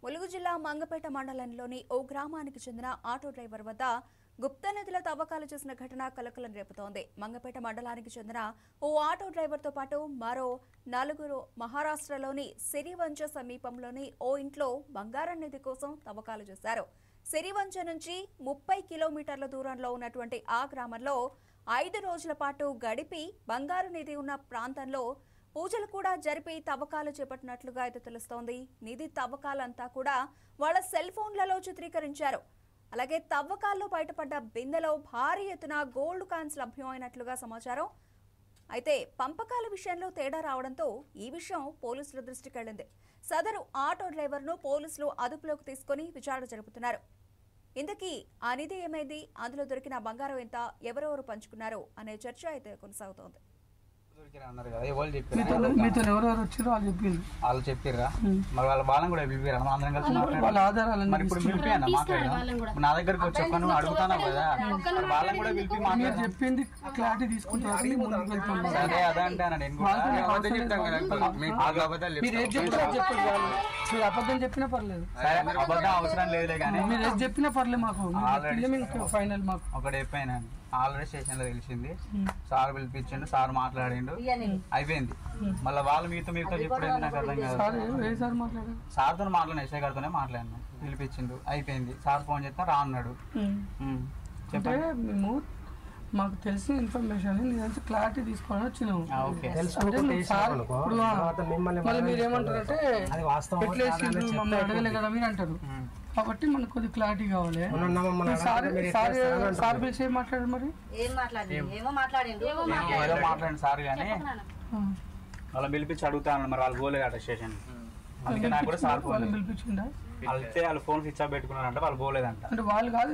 ములుగు జిల్లా మంగపేట మండలంలోని ఓ గ్రామానికి చెందిన ఆటో డ్రైవర్ వద్ద గుప్త నిధుల తవ్వకాలు చేసిన ఘటన కలకలం రేపుతోంది. మంగపేట మండలానికి చెందిన ఓ ఆటో డ్రైవర్తో పాటు మరో నలుగురు మహారాష్ట్రలోని సిరివంచ సమీపంలోని ఓ ఇంట్లో బంగారం నిధి కోసం తవ్వకాలు చేశారు. సిరివంచ నుంచి 30 కిలోమీటర్ల దూరంలో ఉన్నటువంటి ఆ గ్రామంలో 5 రోజుల పాటు గడిపి బంగారు నిధి ఉన్న ప్రాంతంలో పూజలు కూడా జరిపి తవ్వకాలు చేపట్టినట్లుగా అయితే తెలుస్తోంది. నిధి తవ్వకాలంతా కూడా వాళ్ళ సెల్ ఫోన్లలో చిత్రీకరించారు. అలాగే తవ్వకాల్లో బయటపడ్డ బిందెలో భారీ ఎత్తున గోల్డ్ కాయిన్స్ లభ్యమైనట్లుగా సమాచారం. అయితే పంపకాల విషయంలో తేడా రావడంతో ఈ విషయం పోలీసుల దృష్టికి వెళ్లింది. సదరు ఆటో డ్రైవర్ను పోలీసులు అదుపులోకి తీసుకుని విచారణ జరుపుతున్నారు. ఇంతకీ ఆ నిధి ఏమైంది, అందులో దొరికిన బంగారం ఎంత, ఎవరెవరు పంచుకున్నారు అనే చర్చ అయితే కొనసాగుతోంది. వాళ్ళు చెప్పిర్రా మరి వాళ్ళని కూడా పిలిపిరా అందరం కలిసి మరి ఇప్పుడు పిలిపియన్నా మాట్లాడదాం. నా దగ్గరకు వచ్చి నువ్వు అడుగుతాను కదా, వాళ్ళని కూడా పిలిపి మాట్లాడు. చెప్పింది క్లారిటీ తీసుకుంటాను. సరే అదే అంటాను నేను కూడా. అబద్ధం చెప్పినా పర్లేదు, అబద్ధం అవసరం లేదులే కానీ మీరు చెప్పినా పర్లేదు. మాకు ఫైనల్ మాకు ఒకటి చెప్పాను. ఆల్రెడీ స్టేషన్ లో తెలిసింది. సార్ పిలిపించండు, సార్ మాట్లాడిండు, అయిపోయింది. మళ్ళీ వాళ్ళు మీతో చెప్పడం నాకు అర్థం కాదు. సార్ తో మాట్లాడిన ఎస్ఐ గారితోనే మాట్లాడినా, పిలిపించిండు, అయిపోయింది. సార్ ఫోన్ చేస్తా రా అన్నాడు. చెప్పండి. మేము మాకు తెలిసిన ఇన్ఫర్మేషన్ క్లారిటీ తీసుకోవడం వచ్చినాము. మళ్ళీ మీరు ఏమంటారంటే మమ్మల్ని అడగలే కదా మీరు అంటారు, కాబట్టి మనకు కొద్ది క్లారిటీ కావాలి. సార్ పిలిచి ఏం మాట్లాడారు? మరి మాట్లాడండి సార్ కానీ వాళ్ళని పిలిపించి అడుగుతాను. మరి వాళ్ళు పోలేదు స్టేషన్, అందుకే నాకు కూడా సార్ ఫోన్ పిలిపించిందా? వెళ్తే వాళ్ళు ఫోన్ స్విచ్ ఆఫ్ పెట్టుకున్నారంట, వాళ్ళు పోలేదంట. అంటే వాళ్ళు కాదు,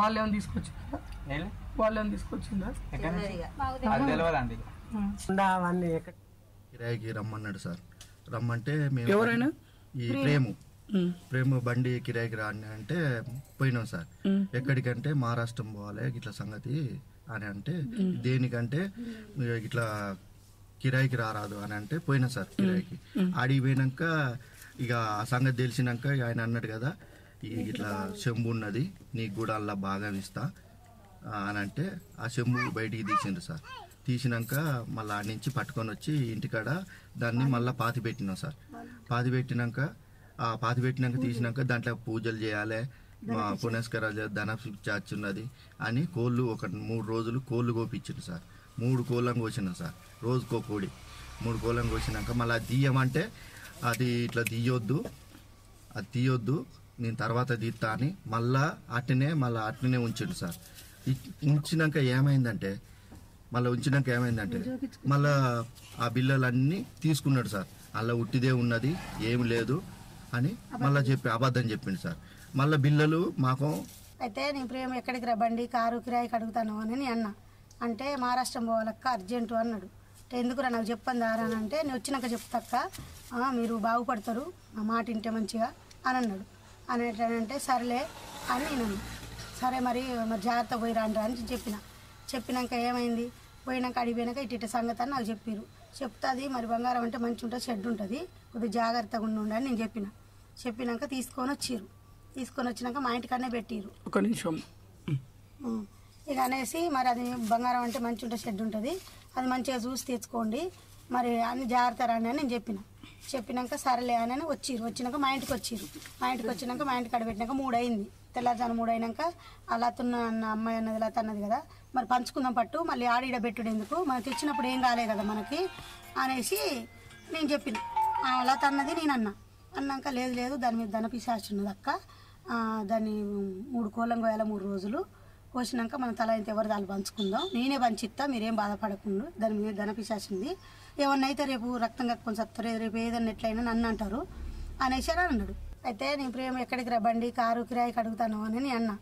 వాళ్ళు ఏమైనా తీసుకొచ్చిందా? వాళ్ళు ఏమైనా తీసుకొచ్చిందా? తెలియదండి. కిరాయికి రమ్మన్నాడు సార్. రమ్మంటే మేము ఎవరైనా ఈ ప్రేమ బండి కిరాయికి రా అంటే పోయినాం సార్. ఎక్కడికంటే మహారాష్ట్రం పోవాలి ఇట్లా సంగతి అని అంటే, దేనికంటే ఇట్లా కిరాయికి రారాదు అని అంటే పోయినా సార్. కిరాయికి ఆడికి పోయినాక ఇక ఆ సంగతి తెలిసినాక ఆయన అన్నాడు కదా, ఇట్లా చెంబు ఉన్నది నీకు కూడా అలా బాగా ఇస్తా అని అంటే ఆ చెంబు బయటికి తీసిండ్రు సార్. తీసినాక మళ్ళీ ఆడి నుంచి పట్టుకొని వచ్చి ఇంటికాడ దాన్ని మళ్ళీ పాతి పెట్టినాం సార్. పాతి పెట్టినాక తీసినాక దాంట్లో పూజలు చేయాలి, పునస్కారాలు చేయాలి, ధన చార్జ్ ఉన్నది అని కోళ్ళు ఒక 3 రోజులు కోళ్ళు కోపించిండు సార్. 3 కోళ్ళని కోసినాం సార్, రోజుకో కోడి. 3 కోళ్ళని కోసినాక మళ్ళీ అది తీయమంటే అది ఇట్లా తీయొద్దు, అది తీయొద్దు నేను తర్వాత తీస్తా అని మళ్ళీ అట్నే ఉంచిండు సార్. ఉంచినాక ఏమైందంటే మళ్ళా ఆ బిల్లలన్నీ తీసుకున్నాడు సార్. అలా ఉట్టిదే ఉన్నది ఏమి లేదు అని మళ్ళీ అబద్ధం చెప్పిండు సార్. మళ్ళీ బిల్లలు మాకు అయితే నేను ప్రేమ ఎక్కడికి రా బండి కారు కిరాయికి అడుగుతాను అని అన్నా. అంటే మహారాష్ట్రం పోవాలక్క అర్జెంటు అన్నాడు. ఎందుకురా నాకు చెప్పండి దారా అంటే, నేను వచ్చినాక చెప్తాక్క, మీరు బాగుపడతారు నా మాట వింటే మంచిగా అని అన్నాడు. అంటే సరేలే అని నేను సరే మరి జాగ్రత్త పోయి రాండి అని చెప్పినాక ఏమైంది, పోయినాక అడిగిపోయినాక ఇటు సంగతి అని నాకు చెప్పారు. చెప్తుంది మరి బంగారం అంటే మంచి ఉంటుంది, షెడ్ ఉంటుంది, కొద్దిగా జాగ్రత్తగా ఉండండి అని నేను చెప్పినాక తీసుకొని వచ్చినాక మా ఇంటికన్నా పెట్టిరు. ఒక నిమిషం ఇక అనేసి మరి అది బంగారం అంటే మంచి ఉంటుంది, షెడ్ ఉంటుంది, అది మంచిగా చూసి తెచ్చుకోండి, మరి అన్ని జాగ్రత్త రండి అని నేను చెప్పినాక సరేలే అని వచ్చినాక మా ఇంటికి వచ్చినాక మా ఇంటికి అడబెట్టినాక 3 అయింది. తెల్లారుజాను 3 అయినాక అలా అమ్మాయి అన్నది లత అన్నది కదా, మరి పంచుకుందాం పట్టు, మళ్ళీ ఆడిడ పెట్టుడు ఎందుకు, మనం తెచ్చినప్పుడు ఏం కాలే కదా మనకి అనేసి నేను చెప్పిన. లత అన్నది నేను అన్నాక లేదు దాని మీద ధనపిశాచి ఉన్నది అక్క, దాన్ని 3 కోళ్ళం కోయాల 3 రోజులు కోసినాక మనం తల ఇంత ఎవరు దాన్ని పంచుకుందాం, నేనే పంచిస్తా, మీరేం బాధపడకుండా, దాని మీద ధనపిశాచింది, ఏమన్నా అయితే రేపు రక్తం కక్కుని సత్తారు, రేపు ఏదన్నా ఎట్లయినా నన్ను అంటారు అనేసి అని అన్నాడు. అయితే నేను ప్రేమ ఎక్కడికి రా బండి కారు కిరాయికి అడుగుతాను అని అన్నా.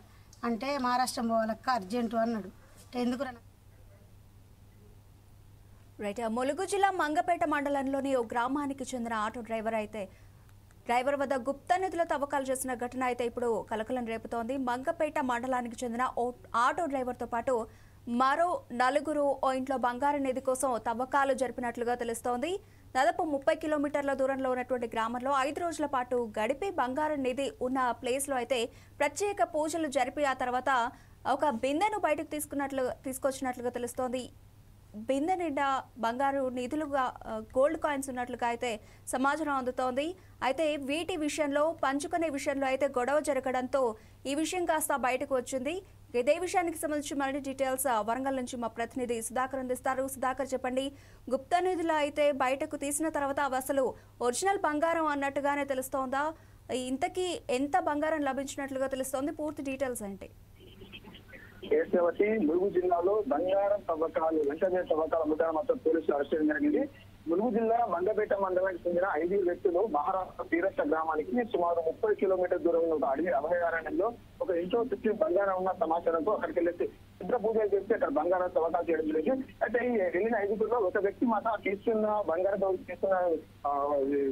అంటే మహారాష్ట్రం పోవాలక్క అర్జెంటు అన్నాడు. ఎందుకు రైట్. ములుగు జిల్లా మంగపేట మండలంలోని ఓ గ్రామానికి చెందిన ఆటో డ్రైవర్ వద్ద గుప్త నిధుల తవ్వకాలు చేసిన ఘటన అయితే ఇప్పుడు కలకలం రేపుతోంది. మంగపేట మండలానికి చెందిన ఓ ఆటో డ్రైవర్తో పాటు మరో 4 ఓ ఇంట్లో బంగారు నిధి కోసం తవ్వకాలు జరిపినట్లుగా తెలుస్తోంది. దాదాపు 30 కిలోమీటర్ల దూరంలో ఉన్నటువంటి గ్రామంలో 5 రోజుల పాటు గడిపి బంగారం నిధి ఉన్న ప్లేస్లో అయితే ప్రత్యేక పూజలు జరిపి ఆ తర్వాత ఒక బిందెను బయటకు తీసుకొచ్చినట్లుగా తెలుస్తోంది. బిందె నిండా బంగారు నిధులుగా గోల్డ్ కాయిన్స్ ఉన్నట్లుగా అయితే సమాచారం అందుతోంది. అయితే వీటి విషయంలో పంచుకునే విషయంలో అయితే గొడవ జరగడంతో ఈ విషయం కాస్త బయటకు వచ్చింది. ఇదే విషయానికి సంబంధించి మరిన్ని డీటెయిల్స్ వరంగల్ నుంచి మా ప్రతినిధి సుధాకర్ అందిస్తారు. సుధాకర్, చెప్పండి, గుప్త నిధులు అయితే బయటకు తీసిన తర్వాత అవి అసలు ఒరిజినల్ బంగారం అన్నట్టుగానే తెలుస్తోందా? ఇంతకీ ఎంత బంగారం లభించినట్లుగా తెలుస్తోంది? పూర్తి డీటెయిల్స్ ఏంటి? కేశవతి ములుగు జిల్లాలో బంగారం తవ్వకాలు వెంటనే తవ్వకాల ముఠా మాత్రం పోలీసులు అరెస్ట్ చేయడం జరిగింది. ములుగు జిల్లా మంగపేట మండలానికి చెందిన 5 వ్యక్తులు మహారాష్ట్ర తీరస్థ గ్రామానికి సుమారు 30 కిలోమీటర్ దూరంలో ఒక అడవి అభయారణ్యంలో ఒక ఇంట్లో చుట్టూ బంగారం ఉన్న సమాచారంతో అక్కడికి వెళ్ళేసి చిత్ర పూజలు చేసి అక్కడ బంగారం తవ్వకాలు చేయడం జరిగింది. అయితే ఈ వెళ్ళిన 5గురిలో ఒక వ్యక్తి మాత్రం తీసుకున్న బంగారం తీసుకున్న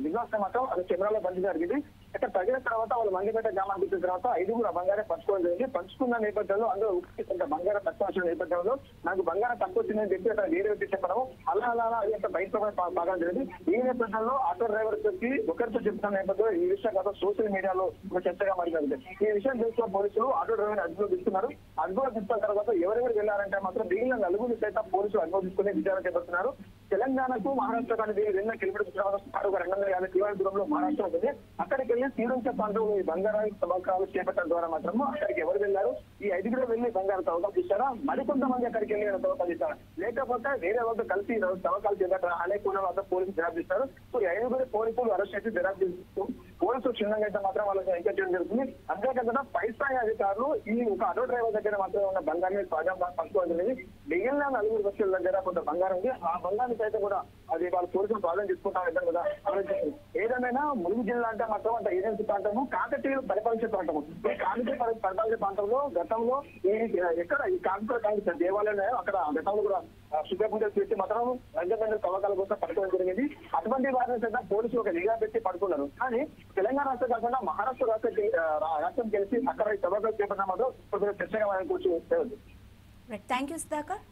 విశ్వాసం మాత్రం అది కెమెరాలో బంద్ జరిగింది. ఇక్కడ తగిన తర్వాత వాళ్ళు మంగపేట గ్రామానికి వచ్చిన తర్వాత 5గురు ఆ బంగారం పంచుకోవడం జరిగింది. పంచుకున్న నేపథ్యంలో అందులో కొంత బంగారం తక్కువ వచ్చిన నేపథ్యంలో నాకు బంగారం తక్కువ వచ్చిందని చెప్పి అక్కడ వేరే వ్యక్తి చెప్పడం అలా అది అంత బయట బాగా జరిగింది. ఈ నేపథ్యంలో ఆటో డ్రైవర్ వచ్చి ఒకరితో చెప్తున్న నేపథ్యంలో ఈ విషయం కాదు సోషల్ మీడియాలో ఒక చర్చగా మారింది. ఈ విషయం తెలుసుకున్న పోలీసులు ఆటో డ్రైవర్ అదుపులో తీసుకున్నారు. అదుపులో తీసుకున్న తర్వాత ఎవరెవరు వెళ్ళారంటే మాత్రం మిగిలిన 4 సైతం పోలీసులు అదుపులో తీసుకుని విచారణ చేపడుతున్నారు. తెలంగాణకు మహారాష్ట్ర కానీ 2 కిలోమీటర్ల 250 కిలోమీటర్ల దూరంలో మహారాష్ట్ర ఉంటుంది. అక్కడికి వెళ్ళి శ్రీరంగ ప్రాంతంలో ఈ బంగారానికి తవ్వకాలు చేపట్టడం ద్వారా మాత్రము అక్కడికి ఎవరు వెళ్ళారు, ఈ 5గురు వెళ్ళి బంగారం తవ్వకాలు చేశారా, మరికొంతమంది అక్కడికి వెళ్ళి తవ్వకాలు చేశారా, లేకపోతే వేరే వాళ్ళతో కలిసి తవ్వకాలు చేపట్టారా అనే కూడా వాళ్ళతో పోలీసులు జవాబు ఇస్తారు. సో ఈ 5గురు పోలీసులు అరెస్ట్ చేసి జవాబు చేస్తూ పోలీసులు క్షుణ్ణంగా అయితే మాత్రం వాళ్ళకి ఎంక్వైరీ చేయడం జరుగుతుంది. అంతేకాకుండా పై స్థాయి అధికారులు ఈ ఒక ఆటో డ్రైవర్ దగ్గర మాత్రం ఉన్న బంగారాన్ని స్వాధీనంగా పంచుకోవడం జరిగింది. మిగిలిన 4 వ్యక్తుల దగ్గర కొంత బంగారం ఉంది. ఆ బంగారాన్ని అయితే కూడా అది వాళ్ళ పోలీసులు స్వాధీనం చేసుకుంటారు కదా. ఏదేమైనా ములుగు జిల్లా అంటే మాత్రం అంటే ఏజెన్సీ ప్రాంతము కాకతీయులు పరిపాలించే ప్రాంతము. ఈ కాకతీయ పరిపాలించే ప్రాంతంలో గతంలో ఎక్కడ ఈ కాకతీయ దేవాలయం అక్కడ గతంలో కూడా శుభ్ర పూజలు చేసి మాత్రం రంగబంధ తవ్వకాల కోసం పట్టుకోవడం జరిగింది. అటువంటి వారిని సైతం పోలీసులు ఒక నిఘా పెట్టి పడుకున్నారు. కానీ తెలంగాణ రాష్ట్రం కాకుండా మహారాష్ట్ర రాష్ట్రం కలిసి అక్కడ తవ్వకాలు చేపట్టడం మాత్రం చర్చగా కూర్చొని థ్యాంక్ యూ సుధాకర్.